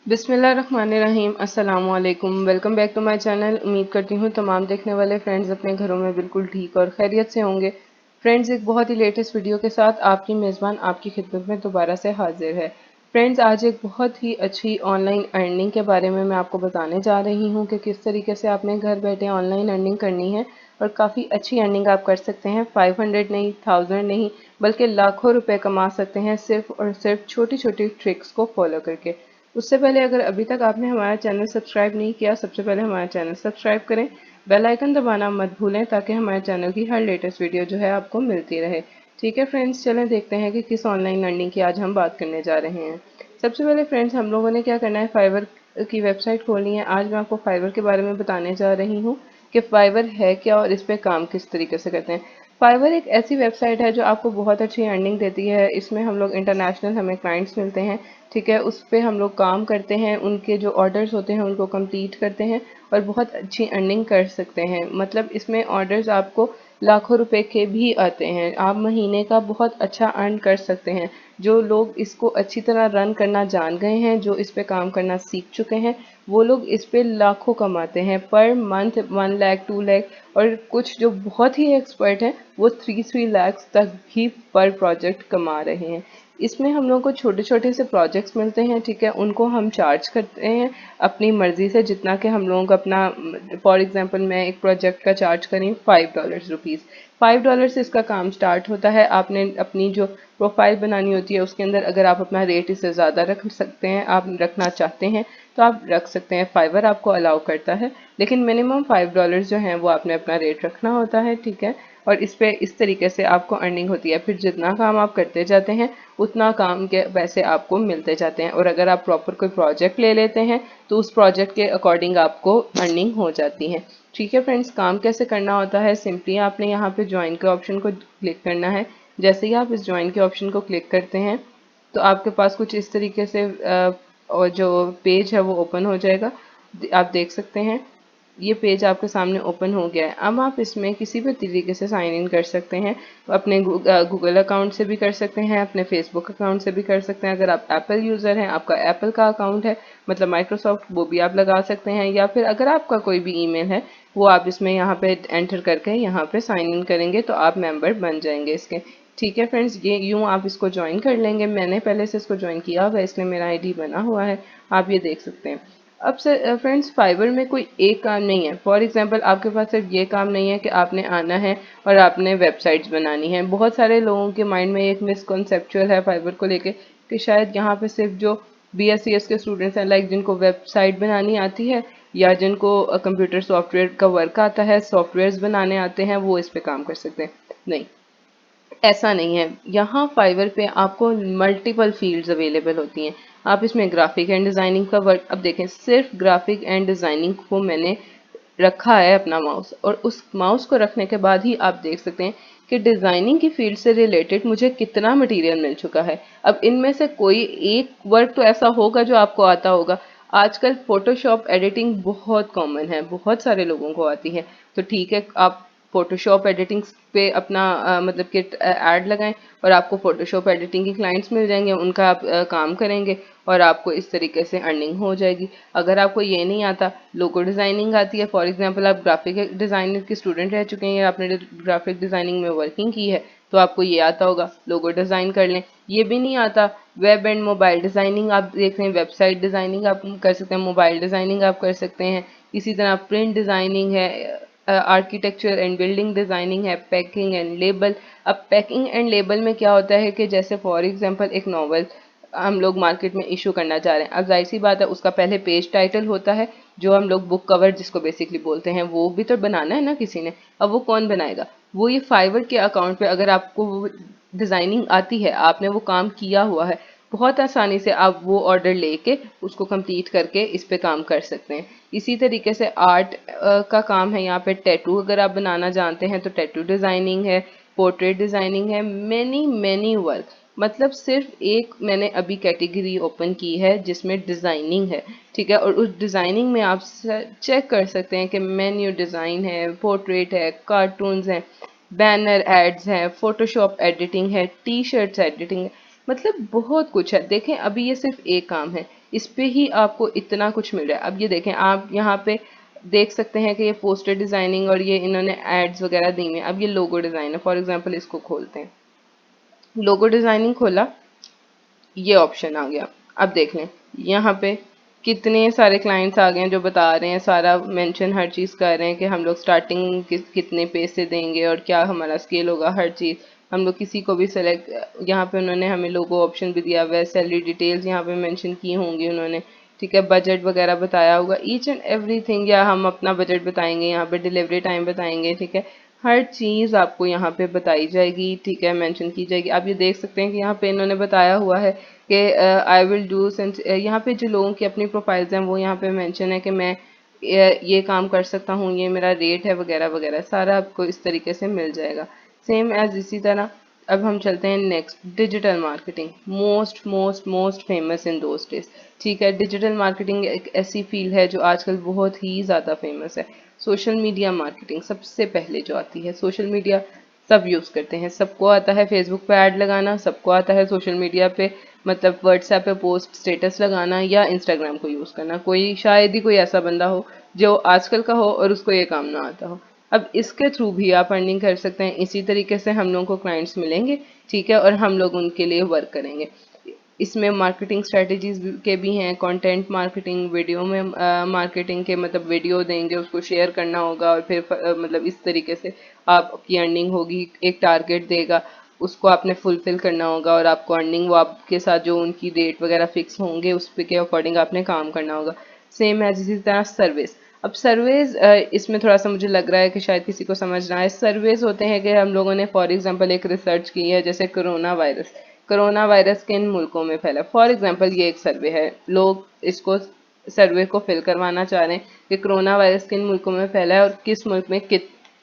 बिस्मिल्लाहिर्रहमानिर्रहीम अस्सलाम वालेकुम। Welcome back to my channel. उम्मीद करती हूँ तमाम देखने वाले फ्रेंड्स अपने घरों में बिल्कुल ठीक और खैरियत से होंगे। फ्रेंड्स, एक बहुत ही लेटेस्ट वीडियो के साथ आपकी मेज़बान आपकी खिदमत में दोबारा से हाजिर है। फ्रेंड्स, आज एक बहुत ही अच्छी ऑनलाइन अर्निंग के बारे में मैं आपको बताने जा रही हूँ कि किस तरीके से आपने घर बैठे ऑनलाइन अर्निंग करनी है और काफ़ी अच्छी अर्निंग आप कर सकते हैं। 500 नहीं, 1000 नहीं, बल्कि लाखों रुपए कमा सकते हैं सिर्फ और सिर्फ छोटी छोटी ट्रिक्स को फॉलो करके। उससे पहले अगर अभी तक आपने हमारा चैनल सब्सक्राइब नहीं किया, सबसे पहले हमारा चैनल सब्सक्राइब करें, बेल आइकन दबाना मत भूलें ताकि हमारे चैनल की हर लेटेस्ट वीडियो जो है आपको मिलती रहे। ठीक है फ्रेंड्स, चलें देखते हैं कि किस ऑनलाइन लर्निंग की आज हम बात करने जा रहे हैं। सबसे पहले फ्रेंड्स, हम लोगों ने क्या करना है, फाइवर की वेबसाइट खोलनी है। आज मैं आपको फाइवर के बारे में बताने जा रही हूँ कि फाइवर है क्या और इस पे काम किस तरीके से करते हैं। फाइवर एक ऐसी वेबसाइट है जो आपको बहुत अच्छी अर्निंग देती है। इसमें हम लोग इंटरनेशनल हमें क्लाइंट्स मिलते हैं। ठीक है, उस पे हम लोग काम करते हैं, उनके जो ऑर्डर्स होते हैं उनको कंप्लीट करते हैं और बहुत अच्छी अर्निंग कर सकते हैं। मतलब इसमें ऑर्डर्स आपको लाखों रुपए के भी आते हैं। आप महीने का बहुत अच्छा अर्न कर सकते हैं। जो लोग इसको अच्छी तरह रन करना जान गए हैं, जो इस पे काम करना सीख चुके हैं, वो लोग इस पे लाखों कमाते हैं पर मंथ। 1 लाख, 2 लाख, और कुछ जो बहुत ही एक्सपर्ट हैं वो 3 लाख तक भी पर प्रोजेक्ट कमा रहे हैं। इसमें हम लोग को छोटे छोटे से प्रोजेक्ट्स मिलते हैं। ठीक है, उनको हम चार्ज करते हैं अपनी मर्जी से, जितना कि हम लोगों को अपना, फॉर एग्जांपल मैं एक प्रोजेक्ट का चार्ज करी $5 रुपीज़। $5 से इसका काम स्टार्ट होता है। आपने अपनी जो प्रोफाइल बनानी होती है उसके अंदर अगर आप अपना रेट इससे ज़्यादा रख सकते हैं, आप रखना चाहते हैं तो आप रख सकते हैं। फाइवर आपको अलाउ करता है, लेकिन मिनिमम $5 जो हैं वो आपने अपना रेट रखना होता है। ठीक है, और इस पे इस तरीके से आपको अर्निंग होती है। फिर जितना काम आप करते जाते हैं उतना काम के पैसे आपको मिलते जाते हैं, और अगर आप प्रॉपर कोई प्रोजेक्ट ले लेते हैं तो उस प्रोजेक्ट के अकॉर्डिंग आपको अर्निंग हो जाती है। ठीक है फ्रेंड्स, काम कैसे करना होता है, सिंपली आपने यहाँ पे ज्वाइन के ऑप्शन को क्लिक करना है। जैसे ही आप इस ज्वाइन के ऑप्शन को क्लिक करते हैं तो आपके पास कुछ इस तरीके से और जो पेज है वो ओपन हो जाएगा। आप देख सकते हैं ये पेज आपके सामने ओपन हो गया है। अब आप इसमें किसी भी तरीके से साइन इन कर सकते हैं। अपने गूगल अकाउंट से भी कर सकते हैं, अपने फेसबुक अकाउंट से भी कर सकते हैं। अगर आप एप्पल यूज़र हैं, आपका एप्पल का अकाउंट है मतलब माइक्रोसॉफ्ट, वो भी आप लगा सकते हैं। या फिर अगर आपका कोई भी ईमेल है वो आप इसमें यहाँ पे एंटर करके यहाँ पे साइन इन करेंगे तो आप मेंबर बन जाएंगे इसके। ठीक है फ्रेंड्स, ये यूँ आप इसको ज्वाइन कर लेंगे। मैंने पहले से इसको ज्वाइन किया हुआ है इसलिए मेरा आईडी बना हुआ है, आप ये देख सकते हैं। अब से फ्रेंड्स, फाइवर में कोई एक काम नहीं है। फॉर एग्जांपल आपके पास सिर्फ ये काम नहीं है कि आपने आना है और आपने वेबसाइट्स बनानी है। बहुत सारे लोगों के माइंड में एक मिसकॉन्सेप्चुअल है फाइवर को लेके कि शायद यहाँ पे सिर्फ जो BSc के स्टूडेंट्स हैं, लाइक जिनको वेबसाइट बनानी आती है या जिनको कंप्यूटर सॉफ्टवेयर का वर्क आता है, सॉफ्टवेयर्स बनाने आते हैं, वो इस पे काम कर सकते हैं। नहीं, ऐसा नहीं है। यहाँ फाइवर पे आपको मल्टीपल फील्ड्स अवेलेबल होती हैं। आप इसमें ग्राफिक एंड डिज़ाइनिंग का वर्क, अब देखें सिर्फ ग्राफिक एंड डिज़ाइनिंग को मैंने रखा है अपना माउस, और उस माउस को रखने के बाद ही आप देख सकते हैं कि डिज़ाइनिंग की फील्ड से रिलेटेड मुझे कितना मटेरियल मिल चुका है। अब इनमें से कोई एक वर्क तो ऐसा होगा जो आपको आता होगा। आजकल फोटोशॉप एडिटिंग बहुत कॉमन है, बहुत सारे लोगों को आती है। तो ठीक है, आप फोटोशॉप एडिटिंग पे अपना मतलब कि ऐड लगाएं और आपको फोटोशॉप एडिटिंग के क्लाइंट्स मिल जाएंगे, उनका आप काम करेंगे और आपको इस तरीके से अर्निंग हो जाएगी। अगर आपको ये नहीं आता, लोगो डिज़ाइनिंग आती है, फॉर एग्जांपल आप ग्राफिक डिज़ाइनर के स्टूडेंट रह चुके हैं या आपने ग्राफिक डिज़ाइनिंग में वर्किंग की है तो आपको ये आता होगा, लोगो डिज़ाइन कर लें। ये भी नहीं आता, वेब एंड मोबाइल डिज़ाइनिंग आप देख रहे हैं, वेबसाइट डिज़ाइनिंग आप कर सकते हैं, मोबाइल डिज़ाइनिंग आप कर सकते हैं। इसी तरह प्रिंट डिज़ाइनिंग है, आर्किटेक्चर एंड बिल्डिंग डिज़ाइनिंग है, पैकिंग एंड लेबल। अब पैकिंग एंड लेबल में क्या होता है कि जैसे फॉर एग्जांपल एक नॉवल हम लोग मार्केट में इशू करना चाह रहे हैं। अब जाहिर सी बात है उसका पहले पेज टाइटल होता है, जो हम लोग बुक कवर जिसको बेसिकली बोलते हैं, वो भी तो बनाना है ना किसी ने। अब वो कौन बनाएगा? वो ये फाइवर के अकाउंट पे अगर आपको वो डिज़ाइनिंग आती है, आपने वो काम किया हुआ है, बहुत आसानी से आप वो ऑर्डर लेके उसको कंप्लीट करके इस पे काम कर सकते हैं। इसी तरीके से आर्ट का काम है यहाँ पे। टैटू अगर आप बनाना जानते हैं तो टैटू डिज़ाइनिंग है, पोर्ट्रेट डिज़ाइनिंग है, मैनी मैनी वर्क। मतलब सिर्फ एक मैंने अभी कैटेगरी ओपन की है जिसमें डिज़ाइनिंग है। ठीक है, और उस डिज़ाइनिंग में आप चेक कर सकते हैं कि मेन्यू डिज़ाइन है, पोर्ट्रेट है, कार्टून्स हैं, बैनर एड्स हैं, फोटोशॉप एडिटिंग है, टी शर्ट्स एडिटिंग है, मतलब बहुत कुछ है। देखें अभी ये सिर्फ एक काम है। इस पे ही आपको इतना कुछ मिल रहा है। अब ये देखें, आप यहाँ पे देख सकते हैं कि ये पोस्टर डिजाइनिंग और ये इन्होंने एड्स वगैरह दी हैं। अब ये लोगो डिजाइन है, फॉर एग्जांपल इसको खोलते हैं, लोगो डिजाइनिंग खोला, ये ऑप्शन आ गया। अब देख लें यहाँ पे कितने सारे क्लाइंट्स आ गए हैं जो बता रहे हैं, सारा मेंशन हर चीज़ कर रहे हैं कि हम लोग स्टार्टिंग कितने पैसे देंगे और क्या हमारा स्केल होगा, हर चीज़ हम लोग किसी को भी सेलेक्ट, यहाँ पे उन्होंने हमें लोगो ऑप्शन भी दिया हुआ है, सैलरी डिटेल्स यहाँ पे मेंशन की होंगी उन्होंने, ठीक है, बजट वगैरह बताया होगा, ईच एंड एवरीथिंग, या हम अपना बजट बताएंगे, यहाँ पे डिलीवरी टाइम बताएंगे, ठीक है, हर चीज़ आपको यहाँ पे बताई जाएगी, ठीक है, मेंशन की जाएगी। आप ये देख सकते हैं कि यहाँ पे इन्होंने बताया हुआ है कि आई विल डू सिंस, यहाँ पे जो लोगों की अपनी प्रोफाइल्स हैं वो यहाँ पे मेंशन है कि मैं ये काम कर सकता हूँ, ये मेरा रेट है वगैरह वगैरह, सारा आपको इस तरीके से मिल जाएगा। सेम एज इसी तरह अब हम चलते हैं next, digital marketing, most most most famous in those days, ठीक है। डिजिटल मार्केटिंग एक ऐसी फील्ड है जो आजकल बहुत ही ज़्यादा फेमस है। सोशल मीडिया मार्केटिंग सबसे पहले जो आती है, सोशल मीडिया सब यूज़ करते हैं, सबको आता है फेसबुक पे ऐड लगाना, सबको आता है सोशल मीडिया पे मतलब व्हाट्सएप पे पोस्ट स्टेटस लगाना या इंस्टाग्राम को यूज़ करना। कोई शायद ही कोई ऐसा बंदा हो जो आजकल का हो और उसको ये काम ना आता हो। अब इसके थ्रू भी आप अर्निंग कर सकते हैं। इसी तरीके से हम लोगों को क्लाइंट्स मिलेंगे, ठीक है, और हम लोग उनके लिए वर्क करेंगे। इसमें मार्केटिंग स्ट्रेटजीज के भी हैं, कंटेंट मार्केटिंग, वीडियो में मार्केटिंग के मतलब वीडियो देंगे, उसको शेयर करना होगा और फिर मतलब इस तरीके से आपकी अर्निंग होगी। एक टारगेट देगा, उसको आपने फुलफिल करना होगा और आपको अर्निंग वो आपके साथ जो उनकी रेट वगैरह फिक्स होंगे उस पे के अकॉर्डिंग आपने काम करना होगा। सेम है इसी तरह सर्विस। अब सर्वेज इसमें थोड़ा सा मुझे लग रहा है कि शायद किसी को समझ ना आए। सर्वेज होते हैं कि हम लोगों ने फॉर एग्जांपल एक रिसर्च की है, जैसे कोरोना वायरस किन मुल्कों में फैला, फॉर एग्जांपल ये एक सर्वे है, लोग इसको सर्वे को फिल करवाना चाह रहे हैं कि कोरोना वायरस किन मुल्कों में फैला है और किस मुल्क में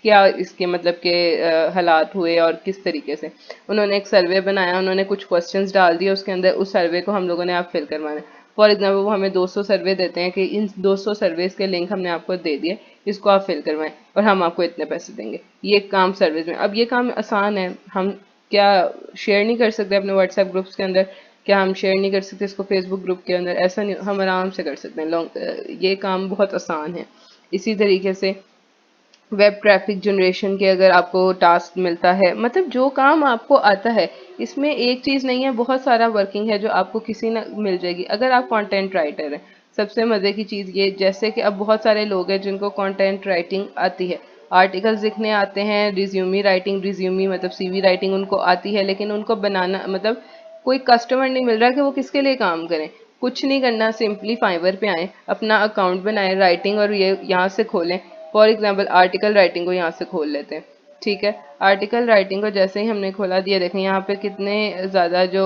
क्या इसके मतलब के हालात हुए और किस तरीके से। उन्होंने एक सर्वे बनाया, उन्होंने कुछ क्वेश्चंस डाल दिए उसके अंदर, उस सर्वे को हम लोगों ने आप फिल करवाना है। फॉर एग्जाम्पल वो हमें 200 सर्वे देते हैं कि इन 200 सर्वेज के लिंक हमने आपको दे दिए, इसको आप फिल करवाएं और हम आपको इतने पैसे देंगे। ये काम सर्विस में। अब ये काम आसान है, हम क्या शेयर नहीं कर सकते अपने व्हाट्सएप ग्रुप्स के अंदर, क्या हम शेयर नहीं कर सकते इसको फेसबुक ग्रुप के अंदर, ऐसा नहीं, हम आराम से कर सकते हैं। ये काम बहुत आसान है। इसी तरीके से वेब ट्रैफिक जनरेशन के अगर आपको टास्क मिलता है, मतलब जो काम आपको आता है, इसमें एक चीज़ नहीं है, बहुत सारा वर्किंग है जो आपको किसी न मिल जाएगी अगर आप कंटेंट राइटर हैं। सबसे मज़े की चीज़ ये, जैसे कि अब बहुत सारे लोग हैं जिनको कंटेंट राइटिंग आती है, आर्टिकल्स लिखने आते हैं, रिज्यूमी राइटिंग, रिज्यूमी मतलब सीवी राइटिंग उनको आती है, लेकिन उनको बनाना मतलब कोई कस्टमर नहीं मिल रहा कि वो किसके लिए काम करें। कुछ नहीं करना, सिंपली फाइवर पे आएँ, अपना अकाउंट बनाएं राइटिंग और ये यहाँ से खोलें। फॉर एग्जाम्पल आर्टिकल राइटिंग को यहाँ से खोल लेते हैं, ठीक है। आर्टिकल राइटिंग को जैसे ही हमने खोला दिया, देखें यहाँ पे कितने ज़्यादा जो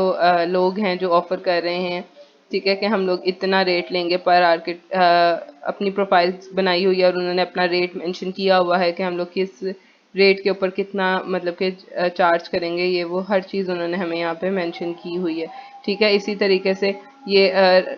लोग हैं जो ऑफर कर रहे हैं, ठीक है, कि हम लोग इतना रेट लेंगे पर आर्किट, अपनी प्रोफाइल बनाई हुई है और उन्होंने अपना रेट मेंशन किया हुआ है कि हम लोग किस रेट के ऊपर कितना मतलब कि चार्ज करेंगे, ये वो हर चीज़ उन्होंने हमें यहाँ पे मेंशन की हुई है, ठीक है। इसी तरीके से ये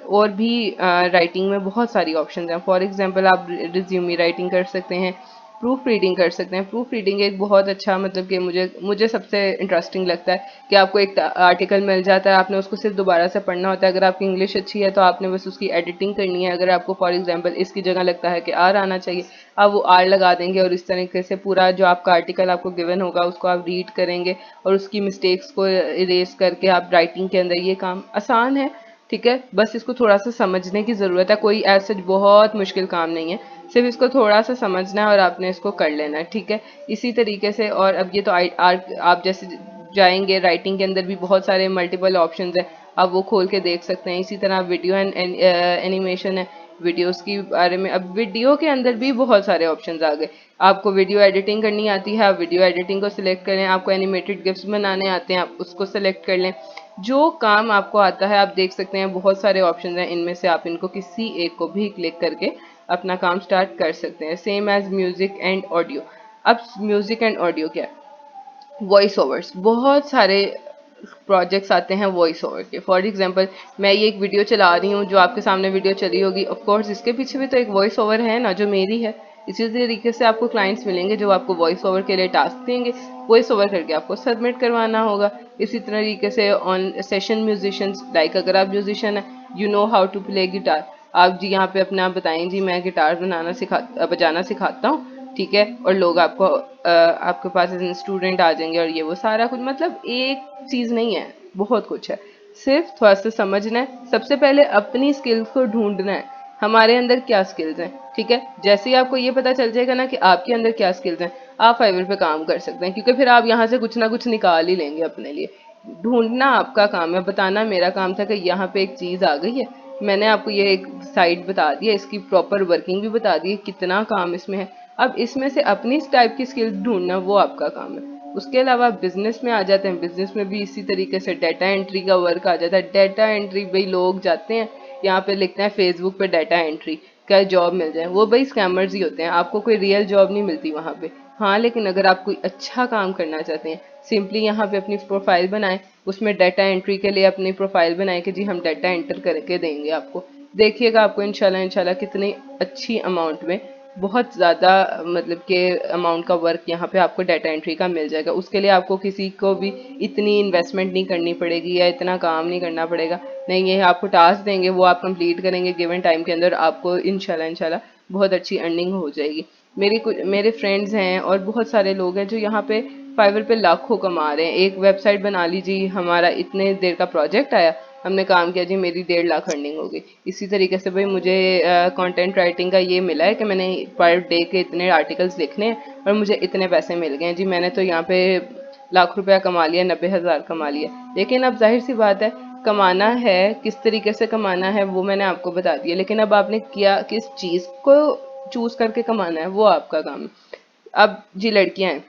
और भी राइटिंग में बहुत सारी ऑप्शन हैं। फॉर एग्जांपल आप रिज्यूमी राइटिंग कर सकते हैं, प्रूफ रीडिंग कर सकते हैं। प्रूफ रीडिंग एक बहुत अच्छा मतलब कि मुझे सबसे इंटरेस्टिंग लगता है कि आपको एक आर्टिकल मिल जाता है, आपने उसको सिर्फ दोबारा से पढ़ना होता है। अगर आपकी इंग्लिश अच्छी है तो आपने बस उसकी एडिटिंग करनी है। अगर आपको फॉर एग्जांपल इसकी जगह लगता है कि आर आना चाहिए, आप वो आर लगा देंगे और इस तरीके से पूरा जो आपका आर्टिकल आपको गिवन होगा उसको आप रीड करेंगे और उसकी मिस्टेक्स को इरेज करके आप राइटिंग के अंदर, ये काम आसान है, ठीक है। बस इसको थोड़ा सा समझने की ज़रूरत है, कोई ऐसा बहुत मुश्किल काम नहीं है, सिर्फ इसको थोड़ा सा समझना है और आपने इसको कर लेना है, ठीक है। इसी तरीके से, और अब ये तो आप जैसे जाएंगे राइटिंग के अंदर भी बहुत सारे मल्टीपल ऑप्शंस हैं, आप वो खोल के देख सकते हैं। इसी तरह वीडियो एंड एनिमेशन है, वीडियोस के बारे में अब वीडियो के अंदर भी बहुत सारे ऑप्शंस आ गए। आपको वीडियो एडिटिंग करनी आती है, आप वीडियो एडिटिंग को सिलेक्ट करें, आपको एनिमेटेड गिफ्स बनाने आते हैं, आप उसको सिलेक्ट कर लें। जो काम आपको आता है आप देख सकते हैं, बहुत सारे ऑप्शंस हैं, इनमें से आप इनको किसी एक को भी क्लिक करके अपना काम स्टार्ट कर सकते हैं। Same as music and audio. अब म्यूजिक एंड ऑडियो क्या है, वॉइस ओवर्स, बहुत सारे प्रोजेक्ट्स आते हैं वॉइस ओवर के। फॉर एग्जांपल मैं ये एक वीडियो चला रही हूँ, जो आपके सामने वीडियो चली होगी, ऑफ कोर्स इसके पीछे भी तो एक वॉइस ओवर है ना जो मेरी है। इसी तरीके से आपको क्लाइंट्स मिलेंगे जो आपको वॉइस ओवर के लिए टास्क देंगे, वॉइस ओवर करके आपको सबमिट करवाना होगा। इसी तरीके से ऑन सेशन म्यूजिशियंस, लाइक अगर आप म्यूजिशियन हैं, you know how to play guitar, आप जी यहाँ पे अपना बताएं जी मैं गिटार बजाना सिखाता हूँ, ठीक है, और लोग आपके पास स्टूडेंट आ जाएंगे और ये वो सारा कुछ, मतलब एक चीज नहीं है, बहुत कुछ है। सिर्फ थोड़ा सा समझना है, सबसे पहले अपनी स्किल्स को ढूंढना है, हमारे अंदर क्या स्किल्स हैं, ठीक है। जैसे ही आपको ये पता चल जाएगा ना कि आपके अंदर क्या स्किल्स हैं, आप फाइवर पे काम कर सकते हैं, क्योंकि फिर आप यहाँ से कुछ ना कुछ निकाल ही लेंगे अपने लिए। ढूंढना आपका काम है, बताना मेरा काम था कि यहाँ पे एक चीज आ गई है, मैंने आपको ये एक साइट बता दी है, इसकी प्रॉपर वर्किंग भी बता दी है, कितना काम इसमें है। अब इसमें से अपनी टाइप की स्किल्स ढूंढना वो आपका काम है। उसके अलावा बिजनेस में आ जाते हैं, बिजनेस में भी इसी तरीके से डाटा एंट्री का वर्क आ जाता है। डाटा एंट्री भाई लोग जाते हैं यहाँ पे लिखते हैं फेसबुक पे डाटा एंट्री का जॉब मिल जाए, वो भाई स्कैमर्स ही होते हैं, आपको कोई रियल जॉब नहीं मिलती वहां पे। हाँ, लेकिन अगर आप कोई अच्छा काम करना चाहते हैं, सिंपली यहाँ पे अपनी प्रोफाइल बनाएं, उसमें डाटा एंट्री के लिए अपनी प्रोफाइल बनाएं कि जी हम डाटा एंटर करके देंगे आपको, देखिएगा आपको इंशाल्लाह इंशाल्लाह कितनी अच्छी अमाउंट में, बहुत ज़्यादा मतलब के अमाउंट का वर्क यहाँ पे आपको डाटा एंट्री का मिल जाएगा। उसके लिए आपको किसी को भी इतनी इन्वेस्टमेंट नहीं करनी पड़ेगी या इतना काम नहीं करना पड़ेगा, नहीं, ये आपको टास्क देंगे, वो आप कंप्लीट करेंगे गिवन टाइम के अंदर, आपको इंशाल्लाह इंशाल्लाह बहुत अच्छी अर्निंग हो जाएगी। मेरे फ्रेंड्स हैं और बहुत सारे लोग हैं जो यहाँ पे फाइवर पे लाखों कमा रहे हैं। एक वेबसाइट बना लीजिए, हमारा इतने देर का प्रोजेक्ट आया, हमने काम किया जी, मेरी 1.5 लाख अर्निंग हो गई। इसी तरीके से भाई मुझे कंटेंट राइटिंग का ये मिला है कि मैंने पर डे के इतने आर्टिकल्स लिखने हैं और मुझे इतने पैसे मिल गए हैं जी, मैंने तो यहाँ पे लाख रुपया कमा लिया, 90,000 कमा लिया। लेकिन अब जाहिर सी बात है, कमाना है, किस तरीके से कमाना है वो मैंने आपको बता दिया, लेकिन अब आपने किया किस चीज को चूज करके कमाना है वो आपका काम है। अब जी लड़कियां हैं,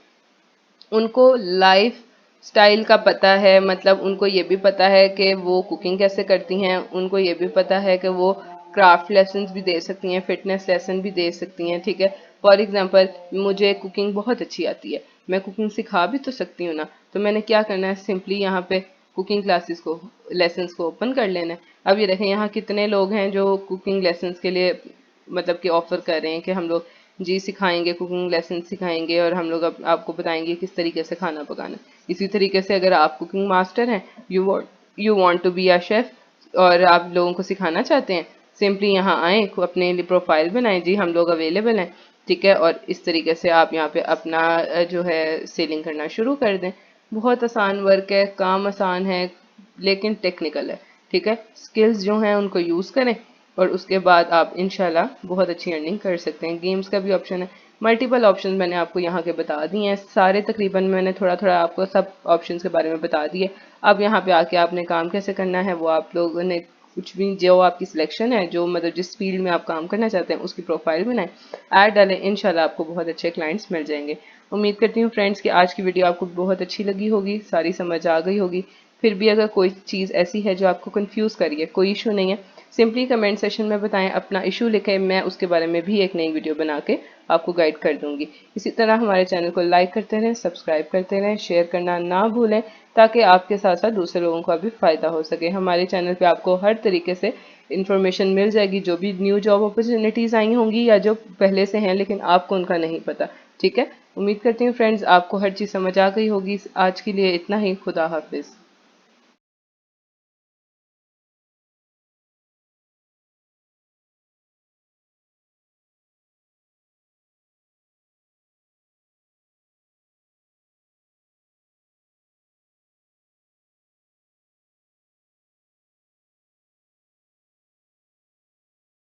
उनको लाइफ स्टाइल का पता है, मतलब उनको ये भी पता है कि वो कुकिंग कैसे करती हैं, उनको ये भी पता है कि वो क्राफ्ट लेसन्स भी दे सकती हैं, फिटनेस लेसन भी दे सकती हैं, ठीक है। फॉर एग्जांपल मुझे कुकिंग बहुत अच्छी आती है, मैं कुकिंग सिखा भी तो सकती हूँ ना, तो मैंने क्या करना है, सिंपली यहाँ पे कुकिंग क्लासेस को लेसन्स को ओपन कर लेना है। अब ये देखें यहाँ कितने लोग हैं जो कुकिंग लेसन्स के लिए मतलब कि ऑफर कर रहे हैं कि हम लोग जी सिखाएंगे, कुकिंग लेसन सिखाएंगे और हम लोग अब आपको बताएंगे किस तरीके से खाना पकाना। इसी तरीके से अगर आप कुकिंग मास्टर हैं, you want to be a chef और आप लोगों को सिखाना चाहते हैं, सिंपली यहाँ आए, अपने लिए प्रोफाइल बनाएं, जी हम लोग अवेलेबल हैं, ठीक है, और इस तरीके से आप यहाँ पे अपना जो है सेलिंग करना शुरू कर दें। बहुत आसान वर्क है, काम आसान है, लेकिन टेक्निकल है, ठीक है। स्किल्स जो हैं उनको यूज़ करें और उसके बाद आप इंशाल्लाह बहुत अच्छी अर्निंग कर सकते हैं। गेम्स का भी ऑप्शन है, मल्टीपल ऑप्शन मैंने आपको यहाँ के बता दिए हैं सारे, तकरीबन मैंने थोड़ा थोड़ा आपको सब ऑप्शंस के बारे में बता दिए। अब यहाँ पे आके आपने काम कैसे करना है वो आप लोगों ने कुछ भी जो आपकी सिलेक्शन है, जो मतलब जिस फील्ड में आप काम करना चाहते हैं उसकी प्रोफाइल बनाएं, ऐड डालें, इंशाल्लाह आपको बहुत अच्छे क्लाइंट्स मिल जाएंगे। उम्मीद करती हूँ फ्रेंड्स कि आज की वीडियो आपको बहुत अच्छी लगी होगी, सारी समझ आ गई होगी। फिर भी अगर कोई चीज़ ऐसी है जो आपको कंफ्यूज करिए, कोई इशू नहीं है, सिंपली कमेंट सेशन में बताएं, अपना इशू लिखें, मैं उसके बारे में भी एक नई वीडियो बना के आपको गाइड कर दूंगी। इसी तरह हमारे चैनल को लाइक करते रहें, सब्सक्राइब करते रहें, शेयर करना ना भूलें, ताकि आपके साथ साथ दूसरे लोगों का भी फायदा हो सके। हमारे चैनल पे आपको हर तरीके से इन्फॉर्मेशन मिल जाएगी, जो भी न्यू जॉब अपॉर्चुनिटीज़ आई होंगी या जो पहले से हैं लेकिन आपको उनका नहीं पता, ठीक है। उम्मीद करती हूँ फ्रेंड्स आपको हर चीज़ समझ आ गई होगी। आज के लिए इतना ही, खुदा हाफिज़।